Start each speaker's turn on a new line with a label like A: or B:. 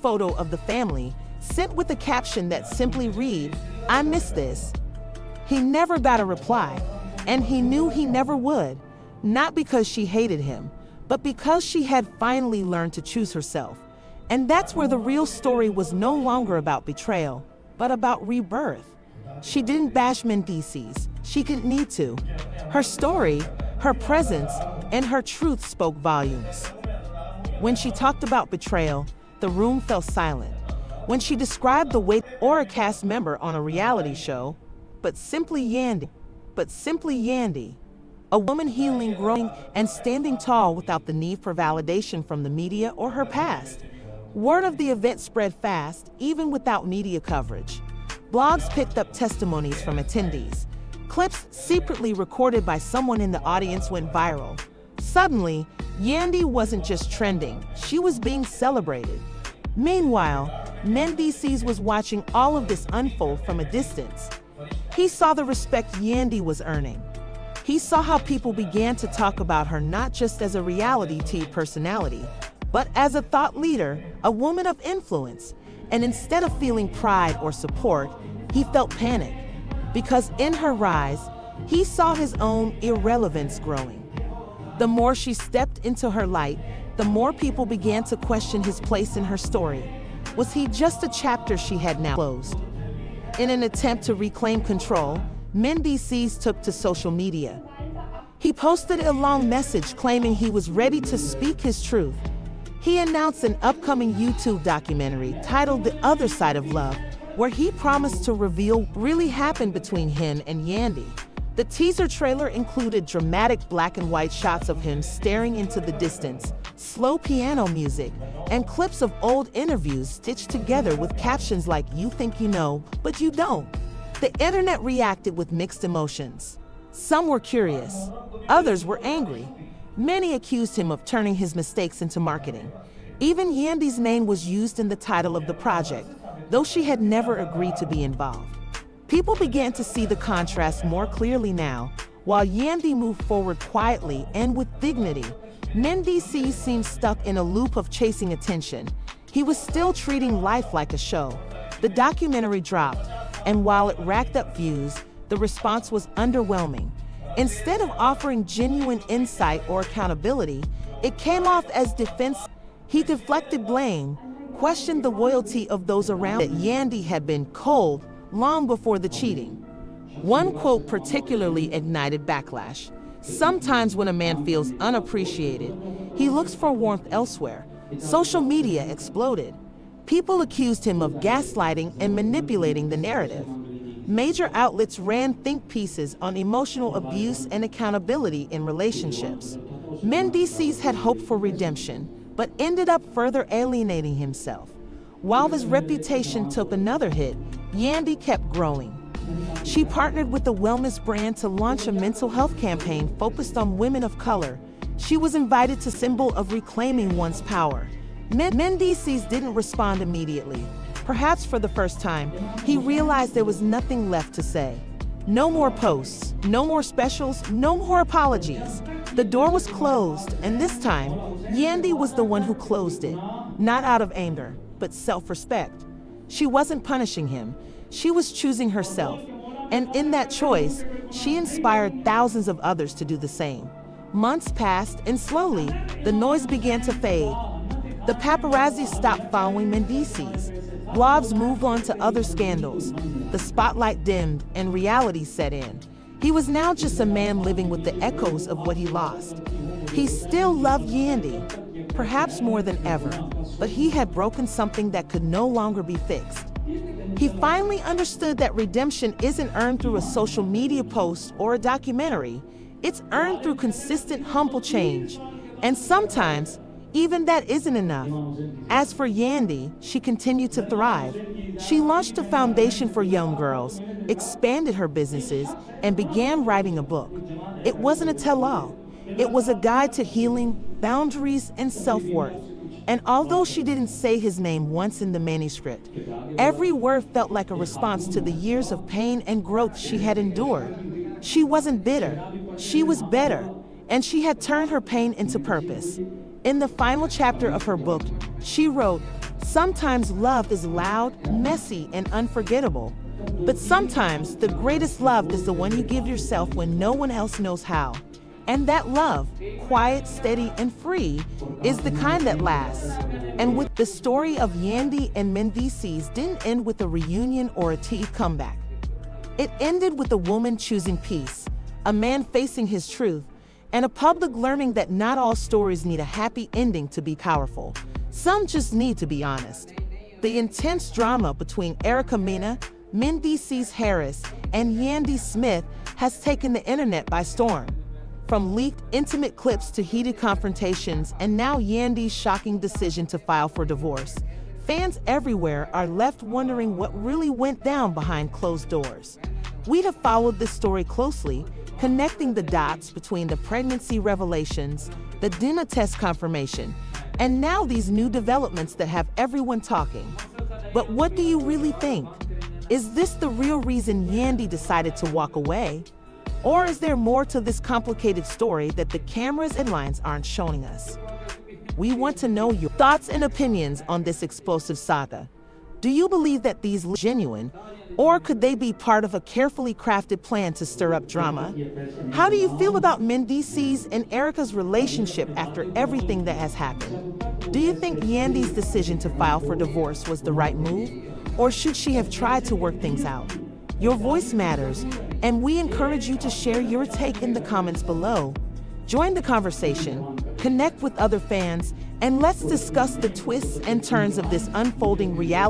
A: photo of the family, sent with a caption that simply read, "I miss this." He never got a reply, and he knew he never would, not because she hated him, but because she had finally learned to choose herself. And that's where the real story was no longer about betrayal, but about rebirth. She didn't bash Mendices. She didn't need to. Her story, her presence, and her truth spoke volumes. When she talked about betrayal, the room fell silent. When she described the weight or a cast member on a reality show, but simply Yandy, a woman healing, growing, and standing tall without the need for validation from the media or her past. Word of the event spread fast, even without media coverage. Blogs picked up testimonies from attendees. Clips secretly recorded by someone in the audience went viral. Suddenly, Yandy wasn't just trending, she was being celebrated. Meanwhile, Mendices was watching all of this unfold from a distance. He saw the respect Yandy was earning. He saw how people began to talk about her not just as a reality TV personality, but as a thought leader, a woman of influence. And instead of feeling pride or support, he felt panic. Because in her rise, he saw his own irrelevance growing. The more she stepped into her light, the more people began to question his place in her story. Was he just a chapter she had now closed? In an attempt to reclaim control, Mendices took to social media. He posted a long message claiming he was ready to speak his truth. He announced an upcoming YouTube documentary titled The Other Side of Love, where he promised to reveal what really happened between him and Yandy. The teaser trailer included dramatic black and white shots of him staring into the distance, slow piano music, and clips of old interviews stitched together with captions like "You think you know, but you don't." The internet reacted with mixed emotions. Some were curious, others were angry. Many accused him of turning his mistakes into marketing. Even Yandy's name was used in the title of the project, though she had never agreed to be involved. People began to see the contrast more clearly now. While Yandy moved forward quietly and with dignity, Mendices seemed stuck in a loop of chasing attention. He was still treating life like a show. The documentary dropped, and while it racked up views, the response was underwhelming. Instead of offering genuine insight or accountability, it came off as defense. He deflected blame, questioned the loyalty of those around him. That Yandy had been cold long before the cheating. One quote particularly ignited backlash. "Sometimes when a man feels unappreciated, he looks for warmth elsewhere." Social media exploded. People accused him of gaslighting and manipulating the narrative. Major outlets ran think pieces on emotional abuse and accountability in relationships. Mendices had hoped for redemption, but ended up further alienating himself. While his reputation took another hit, Yandy kept growing. She partnered with a wellness brand to launch a mental health campaign focused on women of color. She was invited to symbol of reclaiming one's power. Mendices didn't respond immediately. Perhaps for the first time, he realized there was nothing left to say. No more posts, no more specials, no more apologies. The door was closed, and this time, Yandy was the one who closed it. Not out of anger, but self-respect. She wasn't punishing him, she was choosing herself. And in that choice, she inspired thousands of others to do the same. Months passed, and slowly, the noise began to fade. The paparazzi stopped following Mendices. Blogs moved on to other scandals. The spotlight dimmed and reality set in. He was now just a man living with the echoes of what he lost. He still loved Yandy, perhaps more than ever, but he had broken something that could no longer be fixed. He finally understood that redemption isn't earned through a social media post or a documentary. It's earned through consistent, humble change. And sometimes, even that isn't enough. As for Yandy, she continued to thrive. She launched a foundation for young girls, expanded her businesses, and began writing a book. It wasn't a tell-all. It was a guide to healing, boundaries, and self-worth. And although she didn't say his name once in the manuscript, every word felt like a response to the years of pain and growth she had endured. She wasn't bitter. She was better. And she had turned her pain into purpose. In the final chapter of her book, she wrote, Sometimes love is loud, messy, and unforgettable. But sometimes the greatest love is the one you give yourself when no one else knows how. And that love, quiet, steady, and free, is the kind that lasts. And with the story of Yandy and Mendices didn't end with a reunion or a tea comeback. It ended with a woman choosing peace, a man facing his truth, and a public learning that not all stories need a happy ending to be powerful. Some just need to be honest. The intense drama between Mena, Mendices Harris, and Yandy Smith has taken the internet by storm. From leaked intimate clips to heated confrontations, and now Yandy's shocking decision to file for divorce, fans everywhere are left wondering what really went down behind closed doors. We have followed this story closely, connecting the dots between the pregnancy revelations, the DNA test confirmation, and now these new developments that have everyone talking. But what do you really think? Is this the real reason Yandy decided to walk away? Or is there more to this complicated story that the camera's headlines aren't showing us? We want to know your thoughts and opinions on this explosive saga. Do you believe that these are genuine, or could they be part of a carefully crafted plan to stir up drama? How do you feel about Mendices and Erica's relationship after everything that has happened? Do you think Yandy's decision to file for divorce was the right move, or should she have tried to work things out? Your voice matters, and we encourage you to share your take in the comments below. Join the conversation, connect with other fans, and let's discuss the twists and turns of this unfolding reality